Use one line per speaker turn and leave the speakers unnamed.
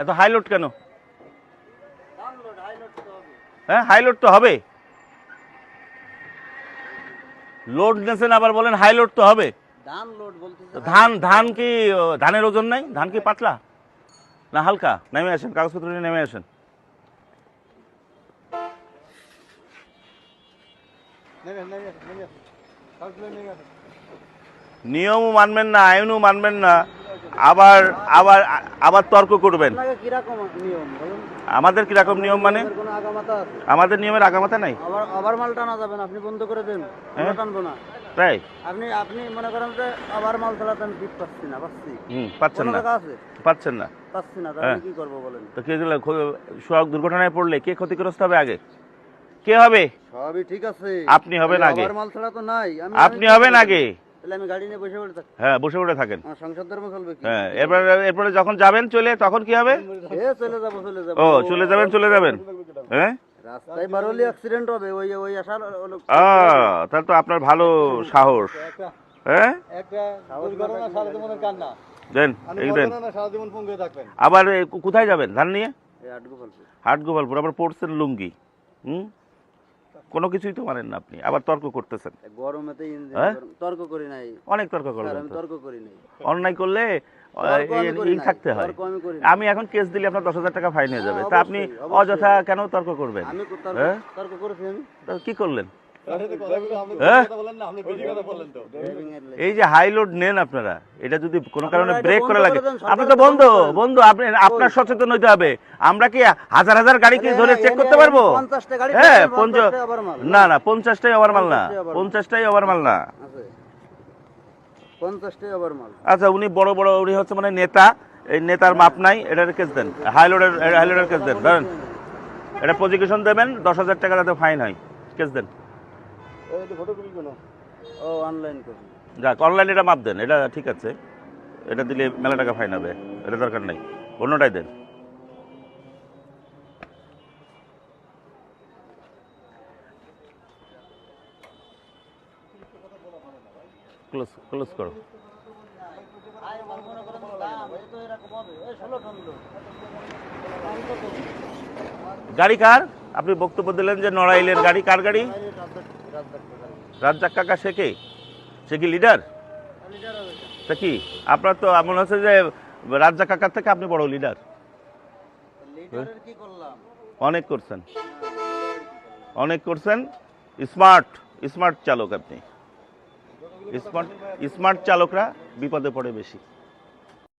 এত high load কেন? হ্যাঁ, হাই লোড তো হবে। লোড নেছেন আবার বলেন হাই লোড তো হবে। ধান কি ধানের ওজন নাই? ধান কি পাতলা না হালকা? নেমে আসেন, কাগজপত্র নিয়ে নেমে আসেন। নিয়মও মানবেন না, আইনও মানবেন না, আবার আবার আবার তর্ক করবেন। আমাদের কিরকম নিয়ম মানে? আমাদের নিয়মের আগামাথা নাই।
আবার মাল টানা যাবে না, আপনি বন্ধ করে দেন, টানবো না।
তাই
আপনি মনে করেন যে আবার মাল চালাতে আমি ঠিক পাচ্ছি না,
পাচ্ছেন না, পাচ্ছেন না,
পাচ্ছি না, তাহলে কি করবো বলেন?
তো কে সড়ক দুর্ঘটনায় পড়লে কে ক্ষতিগ্রস্ত হবে? আগে কে হবে?
সবই ঠিক আছে,
আপনি হবেন আগে।
আবার মাল ছাড়া তো নাই,
আপনি হবেন আগে।
তাহলে আমি গাড়ি নিয়ে বসে পড়ে থাকি।
হ্যাঁ, বসে পড়ে থাকেন।
সংসার ধর্ম চলবে কি?
হ্যাঁ, এরপরে যখন যাবেন চলে, তখন কি হবে?
চলে যাবো।
ও, চলে যাবেন। হ্যাঁ,
রাস্তায় বার হলে অ্যাক্সিডেন্ট হবে, ওই আসার।
তাহলে তো আপনার ভালো সাহস। হ্যাঁ, দেন এই দেন। আবার কোথায় যাবেন ধান নিয়ে? হাটগোপালপুর। আবার পড়ছেন লুঙ্গি। কোনো কিছুই তো মানেন না আপনি, আবার তর্ক করতেছেন।
গরমেতে তর্ক করি নাই,
অনেক তর্ক করবেন।
আমি তর্ক করি নাই।
অন্যায় করলে এই থাকতে হয়। আমি এখন কেস দিলে আপনার 10,000 টাকা ফাইন হয়ে যাবে। তা আপনি অযথা কেন তর্ক করবেন?
তর্ক করেছি আমি।
কি করলেন? এই যে হাই লোড নেন আপনারা, এটা যদি কোনো কারণে ব্রেক করে লাগে, আপনি তো বন্ধু আপনি আপনার সচেতন হইতে হবে। আমরা কি হাজার হাজার গাড়িকে ধরে চেক করতে পারবো? হ্যাঁ, না 50টাই ওভার মাল না, 50টাই ওভার মাল না। আচ্ছা, উনি বড় উনি হচ্ছে মানে নেতা, এই নেতার মাপ নাই, এটার কেস দেন। হাইলোডের কেস দেন, ধরেন এটা প্রজিকিউশন দেবেন, 10,000 টাকা যাতে ফাইন হয়, কেস দেন। যাক, অনলাইন এটা মাপ দেন, এটা ঠিক আছে। এটা দিলে মেলা টাকা ফাইন হবে, এটা দরকার নাই, অন্যটাই দেন। ক্লোজ করো। গাড়ি কার? আপনি বক্তব্য দিলেন যে নড়াইলের গাড়ি। কার গাড়ি? রাজ্জাক কাকা। সে কে? সে কি লিডার? তা কি আপনার তো মনে হচ্ছে যে রাজ্জাক কাকার থেকে আপনি বড় লিডার। অনেক করছেন। স্মার্ট চালক আপনি। স্মার্ট চালকরা বিপদে পড়ে বেশি।